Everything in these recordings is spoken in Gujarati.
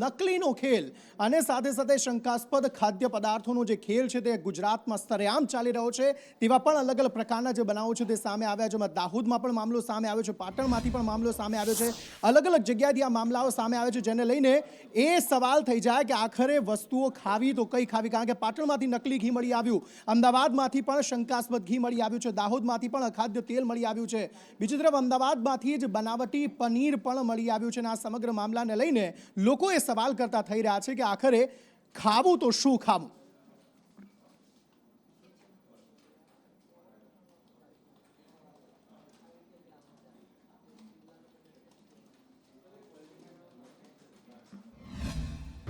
નકલીનો ખેલ અને સાથે સાથે શંકાસ્પદ ખાદ્ય પદાર્થોનો જે ખેલ છે તે ગુજરાતમાં સરેઆમ ચાલી રહ્યો છે તેવા પણ અલગ અલગ પ્રકારના જે બનાવો છે તે સામે આવ્યા છે. દાહોદમાં પણ મામલો સામે આવ્યો છે, પાટણમાંથી પણ મામલો સામે આવ્યો છે. અલગ અલગ જગ્યાએથી આ મામલાઓ સામે આવે છે, જેને લઈને એ સવાલ થઈ જાય કે આખરે વસ્તુઓ ખાવી તો કઈ ખાવી, કારણ કે પાટણમાંથી નકલી ઘી મળી આવ્યું, અમદાવાદમાંથી પણ શંકાસ્પદ ઘી મળી આવ્યું છે, દાહોદમાંથી પણ અખાદ્ય તેલ મળી આવ્યું છે, બીજી તરફ અમદાવાદમાંથી જ બનાવટી પનીર પણ મળી આવ્યું છે. અને આ સમગ્ર મામલાને લઈને લોકો એ સવાલ કરતા થઈ રહ્યા છે કે આખરે ખાવું તો શું ખાવું.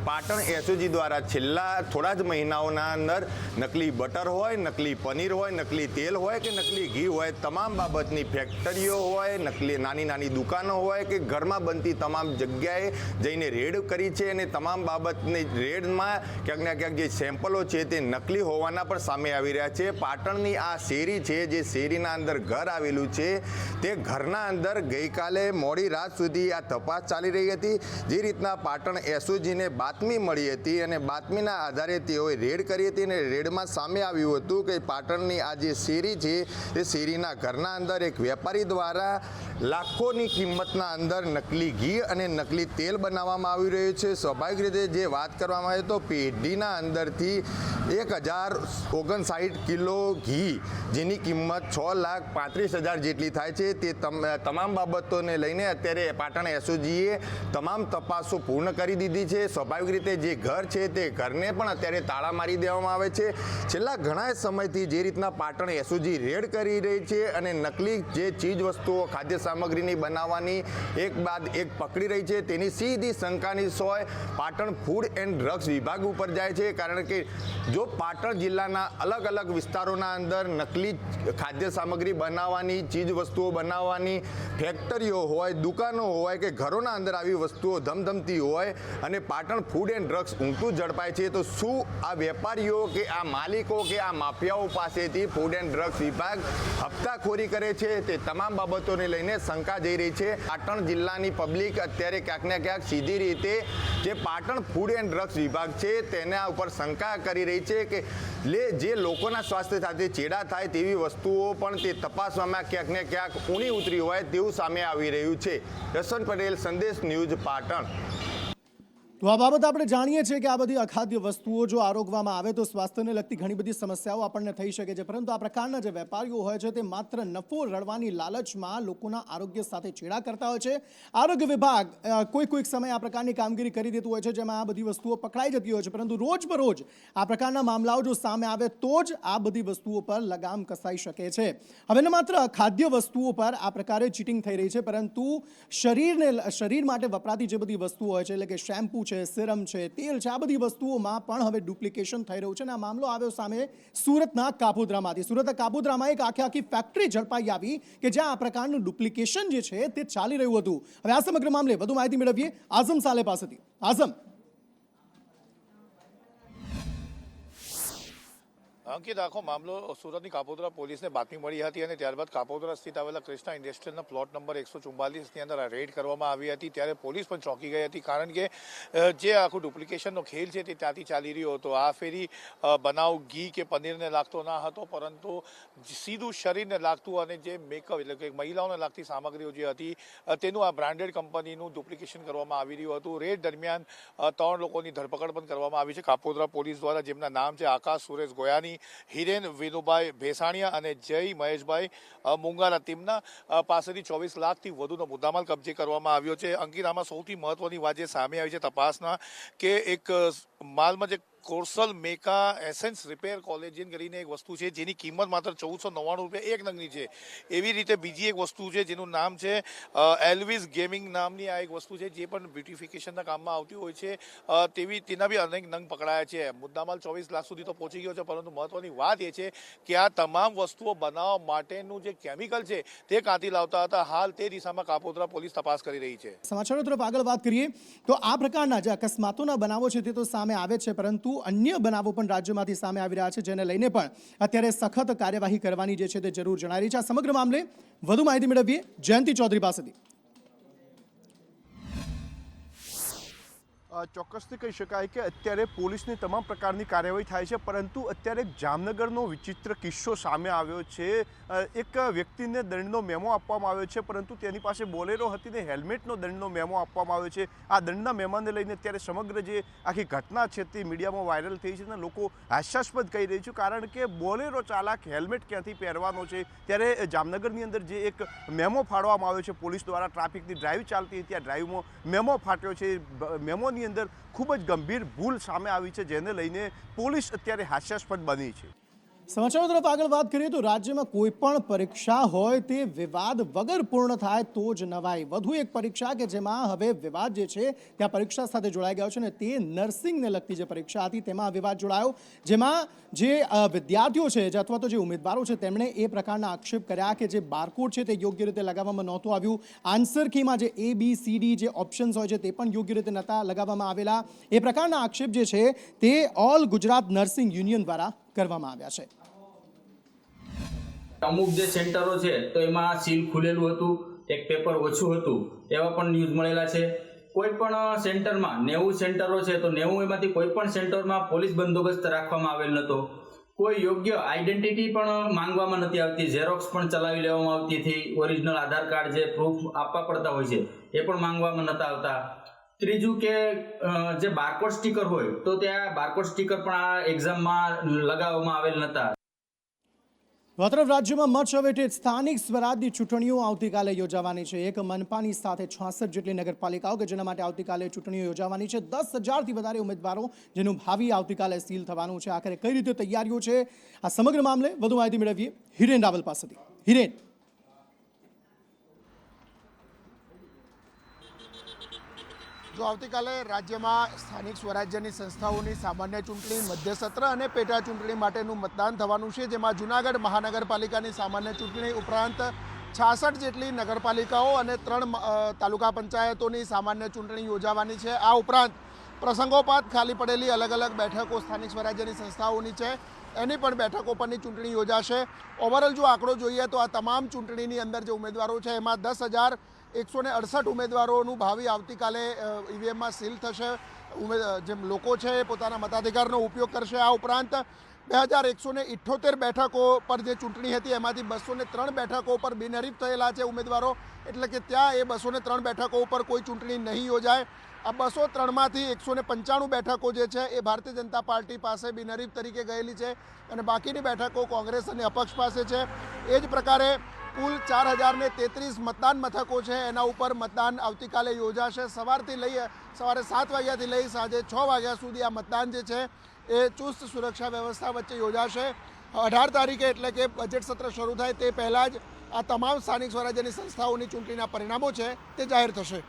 પાટણ એસઓજી દ્વારા છેલ્લા થોડા જ મહિનાઓના અંદર નકલી બટર હોય, નકલી પનીર હોય, નકલી તેલ હોય કે નકલી ઘી હોય, તમામ બાબતની ફેક્ટરીઓ હોય, નકલી નાની નાની દુકાનો હોય કે ઘરમાં બનતી તમામ જગ્યાએ જઈને રેડ કરી છે. અને તમામ બાબતની રેડમાં ક્યાંક ને ક્યાંક જે સેમ્પલો છે તે નકલી હોવાના પણ સામે આવી રહ્યા છે. પાટણની આ શેરી છે, જે શેરીના અંદર ઘર આવેલું છે, તે ઘરના અંદર ગઈકાલે મોડી રાત સુધી આ તપાસ ચાલી રહી હતી. જે રીતના પાટણ એસઓજીને બાતમી મળી હતી અને બાતમીના આધારે તેઓએ રેડ કરી હતી અને રેડમાં સામે આવ્યું હતું કે પાટણની આ જે શેરી છે તે શેરીના ઘરના અંદર એક વેપારી દ્વારા લાખોની કિંમતના અંદર નકલી ઘી અને નકલી તેલ બનાવવામાં આવી રહ્યું છે. સ્વાભાવિક રીતે જે વાત કરવામાં આવે તો પેઢીના અંદરથી 1059 કિલો ઘી, જેની કિંમત 6,35,000 જેટલી થાય છે, તે તમામ બાબતોને લઈને અત્યારે પાટણ એસઓજીએ તમામ તપાસો પૂર્ણ કરી દીધી છે. સ્વાભાવિક રીતે જે ઘર છે તે ઘરને પણ અત્યારે તાળા મારી દેવામાં આવે છે. છેલ્લા ઘણા સમયથી જે રીતના પાટણ એસઓજી રેડ કરી રહી છે અને નકલી જે ચીજ વસ્તુઓ ખાદ્ય સામગ્રીની બનાવવાની એક બાદ એક પકડી રહી છે, તેની સીધી શંકાની સોય પાટણ ફૂડ એન્ડ ડ્રગ્સ વિભાગ ઉપર જાય છે. કારણ કે જો પાટણ જિલ્લાના અલગ અલગ વિસ્તારોના અંદર નકલી ખાદ્ય સામગ્રી બનાવવાની, ચીજ વસ્તુઓ બનાવવાની ફેક્ટરીઓ હોય, દુકાનો હોય કે ઘરોના અંદર આવી વસ્તુઓ ધમધમતી હોય અને પાટણ ફૂડ એન્ડ ડ્રગ્સ ઊંઘતું ઝડપાય છે, તો શું આ વેપારીઓ કે આ માલિકો કે આ માફિયાઓ પાસેથી ફૂડ એન્ડ ડ્રગ્સ વિભાગ હપ્તાખોરી કરે છે? તે તમામ બાબતોને લઈને શંકા જઈ રહી છે. પાટણ જિલ્લાની પબ્લિક અત્યારે ક્યાંક ને ક્યાંક સીધી રીતે જે પાટણ ફૂડ એન્ડ ડ્રગ્સ વિભાગ છે તેના ઉપર શંકા કરી રહી છે કે જે લોકોના સ્વાસ્થ્ય સાથે ચેડા થાય તેવી વસ્તુઓ પણ તે તપાસવામાં ક્યાંક ને ક્યાંક ઊણી ઉતરી હોય તેવું સામે આવી રહ્યું છે. દર્શન પટેલ, સંદેશ ન્યૂઝ, પાટણ. તો આ બાબત આપણે જાણીએ છીએ કે આ બધી અખાદ્ય વસ્તુઓ જો આરોગવામાં આવે તો સ્વાસ્થ્યને લગતી ઘણી બધી સમસ્યાઓ આપણને થઈ શકે છે, પરંતુ આ પ્રકારના જે વેપારીઓ હોય છે તે માત્ર નફો રળવાની લાલચમાં લોકોના આરોગ્ય સાથે છેડા કરતા હોય છે. આરોગ્ય વિભાગ કોઈક સમય આ પ્રકારની કામગીરી કરી દેતું હોય છે, જેમાં આ બધી વસ્તુઓ પકડાઈ જતી હોય છે, પરંતુ રોજબરોજ આ પ્રકારના મામલાઓ જો સામે આવે તો જ આ બધી વસ્તુઓ પર લગામ કસાઈ શકે છે. હવે ન માત્ર ખાદ્ય વસ્તુઓ પર આ પ્રકારે ચીટિંગ થઈ રહી છે, પરંતુ શરીર માટે વપરાતી જે બધી વસ્તુઓ હોય છે, એટલે કે શેમ્પૂ છે, સિરમ છે, તેલ છે, આ બધી વસ્તુઓમાં પણ હવે ડુપ્લિકેશન થઈ રહ્યું છે. અને આ મામલો આવ્યો સામે સુરતના કાપોદ્રામાંથી. સુરતના કાપોદ્રામાં એક આખી ફેક્ટરી ઝડપાઈ આવી કે જ્યાં આ પ્રકારનું ડુપ્લિકેશન જે છે તે ચાલી રહ્યું હતું. હવે આ સમગ્ર મામલે વધુ માહિતી મેળવીએ આઝમ સાલે પાસેથી. આઝમ, અંકિત, આખો મામલો સુરતની કાપોદ્રા પોલીસને બાતમી મળી હતી અને ત્યારબાદ કાપોદ્રા સ્થિત આવેલા કૃષ્ણા ઇન્ડસ્ટ્રીયલના પ્લોટ નંબર 144ની અંદર આ રેડ કરવામાં આવી હતી. ત્યારે પોલીસ પણ ચોંકી ગઈ હતી, કારણ કે જે આખું ડુપ્લિકેશનનો ખેલ છે તે ત્યાંથી ચાલી રહ્યો હતો. આ ફેરી બનાવ ઘી કે પનીરને લાગતો ના હતો, પરંતુ સીધું શરીરને લાગતું અને જે મેકઅપ એટલે કે મહિલાઓને લાગતી સામગ્રીઓ જે હતી તેનું આ બ્રાન્ડેડ કંપનીનું ડુપ્લિકેશન કરવામાં આવી રહ્યું હતું. રેડ દરમિયાન 3 લોકોની ધરપકડ પણ કરવામાં આવી છે કાપોદ્રા પોલીસ દ્વારા, જેમના નામ છે આકાશ સુરેશ ગોયાની, હિરેન વિનુભાઈ ભેસાણીયા અને જય મહેશભાઈ મુંગારા. તેમના પાસેથી 24 લાખથી વધુનો મુદ્દામાલ કબજે કરવામાં આવ્યો છે. અંકિત, આમાં સૌથી મહત્વની વાત જે સામે આવી છે તપાસના, કે એક માલમાં જે કોર્સલ મેકા એસેન્સ રિપેર કોલેજિયન કરીને એક વસ્તુ છે જેની કિંમત માત્ર 1499 રૂપિયા એક નંગની છે. એવી રીતે બીજી એક વસ્તુ છે જેનું નામ છે એલ્વિસ ગેમિંગ નામની આ એક વસ્તુ છે, જે પણ બ્યુટિફિકેશનના કામમાં આવતી હોય છે. તેના બી અનેક નંગ પકડાયા છે. મુદ્દામાલ 24 લાખ સુધી તો પહોંચી ગયો છે, પરંતુ મહત્વની વાત એ છે કે આ તમામ વસ્તુઓ બનાવવા માટેનું જે કેમિકલ છે તે ક્યાંથી લાવતા હતા. હાલ તે દિશામાં કાપોદ્રા પોલીસ તપાસ કરી રહી છે. સમાચારો તરફ આગળ વાત કરીએ તો આ પ્રકારના જે અકસ્માતોના બનાવો છે તે તો સામે આવે છે, પરંતુ અન્ય બનાવો પણ રાજ્યમાંથી સામે આવી રહ્યા છે, જેને લઈને પણ અત્યારે સખત કાર્યવાહી કરવાની જે છે તે જરૂર જણાઈ રહી છે. આ સમગ્ર મામલે વધુ માહિતી મેળવીએ જયંતિ ચૌધરી પાસેથી. ચોક્કસથી કહી શકાય કે અત્યારે પોલીસની તમામ પ્રકારની કાર્યવાહી થાય છે, પરંતુ અત્યારે એક જામનગરનો વિચિત્ર કિસ્સો સામે આવ્યો છે। એક વ્યક્તિને દંડનો મેમો આપવામાં આવ્યો છે, પરંતુ તેની પાસે બોલેરો હતી ને હેલ્મેટનો દંડનો મેમો આપવામાં આવ્યો છે। આ દંડના મેમાને લઈને અત્યારે સમગ્ર જે આખી ઘટના છે તે મીડિયામાં વાયરલ થઈ છે અને લોકો હાસ્યાસ્પદ કહી રહી છે, કારણ કે બોલેરો ચાલક હેલ્મેટ ક્યાંથી પહેરવાનો છે। ત્યારે જામનગરની અંદર જે એક મેમો ફાળવામાં આવ્યો છે પોલીસ દ્વારા, ટ્રાફિકની ડ્રાઈવ ચાલતી હતી, આ ડ્રાઈવમાં મેમો ફાટ્યો છે। મેમોની અંદર ખૂબ જ ગંભીર ભૂલ સામે આવી છે, જેને લઈને પોલીસ અત્યારે હાસ્યાસ્પદ બની છે। સમાચારો તરફ આગળ વાત કરીએ તો રાજ્યમાં કોઈ પણ પરીક્ષા હોય તે વિવાદ વગર પૂર્ણ થાય તો જ નવાય। વધુ એક પરીક્ષા કે જેમાં હવે વિવાદ જે છે ત્યાં પરીક્ષા સાથે જોડાઈ ગયો છે અને તે નર્સિંગને લગતી જે પરીક્ષા હતી તેમાં વિવાદ જોડાયો, જેમાં જે વિદ્યાર્થીઓ છે અથવા તો જે ઉમેદવારો છે તેમણે એ પ્રકારના આક્ષેપ કર્યા કે જે બારકોડ છે તે યોગ્ય રીતે લગાવવામાં નહોતું આવ્યું, આન્સર કીમાં જે ABCD જે ઓપ્શન્સ હોય છે તે પણ યોગ્ય રીતે નહોતા લગાવવામાં આવેલા। એ પ્રકારના આક્ષેપ જે છે તે ઓલ ગુજરાત નર્સિંગ યુનિયન દ્વારા કરવામાં આવ્યા છે। અમુક જે સેન્ટરો છે તો એમાં સીલ ખુલેલું હતું, એક પેપર ઓછું હતું, એવા પણ ન્યૂઝ મળેલા છે। કોઈ પણ સેન્ટરમાં 90 સેન્ટરો છે તો 90 એમાંથી કોઈ પણ સેન્ટરમાં પોલીસ બંદોબસ્ત રાખવામાં આવેલ નહોતો। કોઈ યોગ્ય આઈડેન્ટિટી પણ માંગવામાં નથી આવતી, ઝેરોક્સ પણ ચલાવી લેવામાં આવતી હતી, ઓરિજિનલ આધાર કાર્ડ જે પ્રૂફ આપવા પડતા હોય છે એ પણ માંગવામાં નહોતા આવતા। ત્રીજું કે જે બારકોડ સ્ટીકર હોય તો ત્યાં બારકોડ સ્ટીકર પણ આ એક્ઝામમાં લગાવવામાં આવેલ નહોતા। આ તરફ રાજ્યમાં મચ અવેટેડ સ્થાનિક સ્વરાજની ચૂંટણીઓ આવતીકાલે યોજાવાની છે। એક મનપાની સાથે 66 જેટલી નગરપાલિકાઓ કે જેના માટે આવતીકાલે ચૂંટણીઓ યોજાવાની છે। 10,000થી વધારે ઉમેદવારો જેનું ભાવિ આવતીકાલે સીલ થવાનું છે। આખરે કઈ રીતે તૈયારીઓ છે આ સમગ્ર મામલે વધુ માહિતી મેળવીએ હિરેન રાવલ પાસેથી। હિરેન, જો આવતીકાલે રાજ્યમાં સ્થાનિક સ્વરાજ્યની સંસ્થાઓની સામાન્ય ચૂંટણી, મધ્ય સત્ર અને પેટા ચૂંટણી માટેનું મતદાન થવાનું છે, જેમાં જૂનાગઢ મહાનગરપાલિકાની સામાન્ય ચૂંટણી ઉપરાંત 66 જેટલી નગરપાલિકાઓ અને 3 તાલુકા પંચાયતોની સામાન્ય ચૂંટણી યોજાવાની છે। આ ઉપરાંત પ્રસંગોપાત ખાલી પડેલી અલગ અલગ બેઠકો સ્થાનિક સ્વરાજ્યની સંસ્થાઓની છે, એની પણ બેઠકો પરની ચૂંટણી યોજાશે। ઓવરઓલ જો આંકડો જોઈએ તો આ તમામ ચૂંટણીની અંદર જે ઉમેદવારો છે એમાં 10,168 ઉમેદવારોનું ભાવિ આવતીકાલે ઈવીએમમાં સીલ થશે। જેમ લોકો છે એ પોતાના મતાધિકારનો ઉપયોગ કરશે। આ ઉપરાંત 2,178 બેઠકો પર જે ચૂંટણી હતી એમાંથી 203 બેઠકો પર બિનહરીફ થયેલા છે ઉમેદવારો, એટલે કે ત્યાં એ 203 બેઠકો ઉપર કોઈ ચૂંટણી નહીં યોજાય। આ 203માંથી 195 બેઠકો જે છે એ ભારતીય જનતા પાર્ટી પાસે બિનહરીફ તરીકે ગયેલી છે અને બાકીની બેઠકો કોંગ્રેસ અને અપક્ષ પાસે છે। એ જ પ્રકારે કુલ 4,033 મતદાન મથકો છે, એના ઉપર મતદાન આવતીકાલે યોજાશે। સવારે 7 વાગ્યાથી લઈ સાંજે 6 વાગ્યા સુધી આ મતદાન જે છે એ ચુસ્ત સુરક્ષા વ્યવસ્થા વચ્ચે યોજાશે। 18 તારીખે એટલે કે બજેટ સત્ર શરૂ થાય તે પહેલાં જ આ તમામ સ્થાનિક સ્વરાજ્યની સંસ્થાઓની ચૂંટણીના પરિણામો છે તે જાહેર થશે।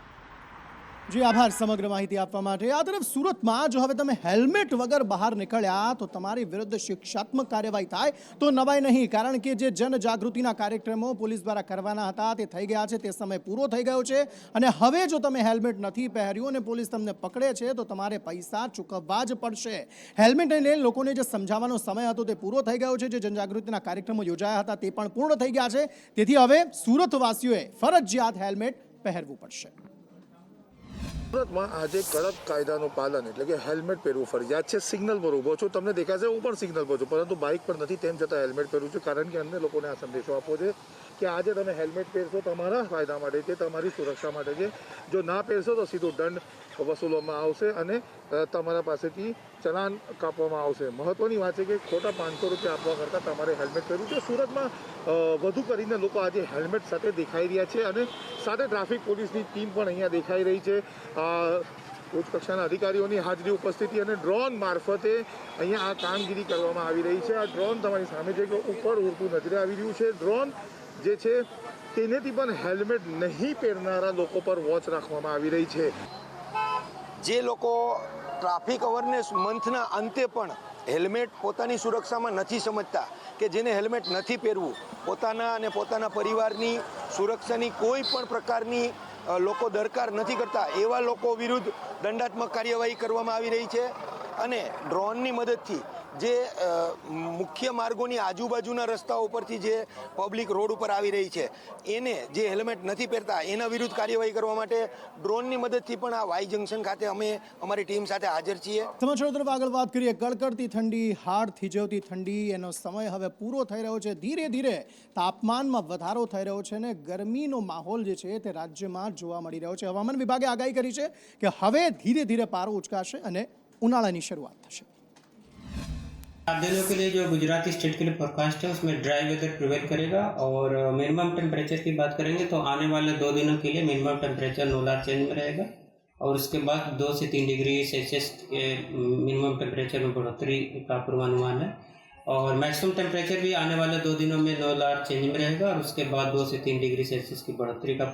જી આભાર સમગ્ર માહિતી આપવા માટે। આ તરફ સુરતમાં જો હવે તમે હેલ્મેટ વગર બહાર નીકળ્યા તો તમારી વિરુદ્ધ શિક્ષાત્મક કાર્યવાહી થાય તો નવાય નહીં, કારણ કે જે જનજાગૃતિના કાર્યક્રમો પોલીસ દ્વારા કરવાના હતા તે થઈ ગયા છે, તે સમય પૂરો થઈ ગયો છે અને હવે જો તમે હેલ્મેટ નથી પહેર્યું અને પોલીસ તમને પકડે છે તો તમારે પૈસા ચૂકવવા જ પડશે। હેલ્મેટને લઈને લોકોને જે સમજાવવાનો સમય હતો તે પૂરો થઈ ગયો છે, જે જનજાગૃતિના કાર્યક્રમો યોજાયા હતા તે પણ પૂર્ણ થઈ ગયા છે, તેથી હવે સુરતવાસીઓએ ફરજિયાત હેલ્મેટ પહેરવું પડશે। સુરતમાં આજે કડક કાયદાનું પાલન એટલે કે હેલ્મેટ પહેરવું ફરજિયાત છે। સિગ્નલ પર ઊભો છું, તમને દેખાશે હું પણ સિગ્નલ પર છું, પરંતુ બાઇક પર નથી, તેમ છતાં હેલ્મેટ પહેરું છું, કારણ કે અન્ય લોકોને આ સંદેશો આપવો છે કે આજે તમે હેલ્મેટ પહેરશો તમારા ફાયદા માટે છે, તમારી સુરક્ષા માટે છે। જો ના પહેરશો તો સીધું દંડ વસૂલવામાં આવશે અને તમારા પાસેથી ચલાન કાપવામાં આવશે। મહત્વની વાત છે કે ખોટા 500 રૂપિયા આપવા કરતાં તમારે હેલ્મેટ પહેરવું છે। સુરતમાં વધુ કરીને લોકો આજે હેલ્મેટ સાથે દેખાઈ રહ્યા છે અને સાથે ટ્રાફિક પોલીસની ટીમ પણ અહીંયા દેખાઈ રહી છે। ઉચ્ચ કક્ષાના અધિકારીઓની હાજરી, ઉપસ્થિતિ અને ડ્રોન મારફતે અહીંયા આ કામગીરી કરવામાં આવી રહી છે। આ ડ્રોન તમારી સામે છે કે ઉપર ઉડતું નજરે આવી રહ્યું છે। ડ્રોન જે છે તેનેથી પણ હેલ્મેટ નહીં પહેરનારા લોકો પર વોચ રાખવામાં આવી રહી છે। જે લોકો ટ્રાફિક અવેરનેસ મંથના અંતે પણ હેલ્મેટ પોતાની સુરક્ષામાં નથી સમજતા કે જેને હેલ્મેટ નથી પહેરવું, પોતાના અને પોતાના પરિવારની સુરક્ષાની કોઈ પણ પ્રકારની લોકો દરકાર નથી કરતા, એવા લોકો વિરુદ્ધ દંડાત્મક કાર્યવાહી કરવામાં આવી રહી છે અને ડ્રોનની મદદથી જે મુખ્ય માર્ગોની આજુબાજુના રસ્તાઓ પરથી જે પબ્લિક રોડ ઉપર આવી રહી છે એને જે હેલ્મેટ નથી પહેરતા એના વિરુદ્ધ કાર્યવાહી કરવા માટે ડ્રોનની મદદથી પણ આ વાય જંકશન ખાતે અમે અમારી ટીમ સાથે હાજર છીએ. સમાચારો તરફ આગળ વાત કરીએ. કડકડતી ઠંડી, હાડ થીજવતી ઠંડી, એનો સમય હવે પૂરો થઈ રહ્યો છે. ધીરે ધીરે તાપમાનમાં વધારો થઈ રહ્યો છે અને ગરમીનો માહોલ જે છે તે રાજ્યમાં જોવા મળી રહ્યો છે. હવામાન વિભાગે આગાહી કરી છે કે હવે ધીરે ધીરે પારો ઉચકાશે અને ઉનાળાની શરૂઆત થશે. 7 दिनों के लिए जो गुजराती स्टेट के लिए फोरकास्ट है उसमें ड्राई वेदर प्रिवेल करेगा और मिनिमम टेम्परेचर की बात करेंगे तो आने वाले 2 दिनों के लिए मिनिमम टेम्परेचर नोलार चेंज में रहेगा और उसके बाद 2 से 3 डिग्री सेल्सियस के मिनिमम टेम्परेचर में बढ़ोतरी का पूर्वानुमान है और मैक्सिमम टेम्परेचर भी आने वाले 2 दिनों में नोलार चेंज में रहेगा और उसके बाद 2 से 3 डिग्री सेल्सियस की बढ़ोतरी का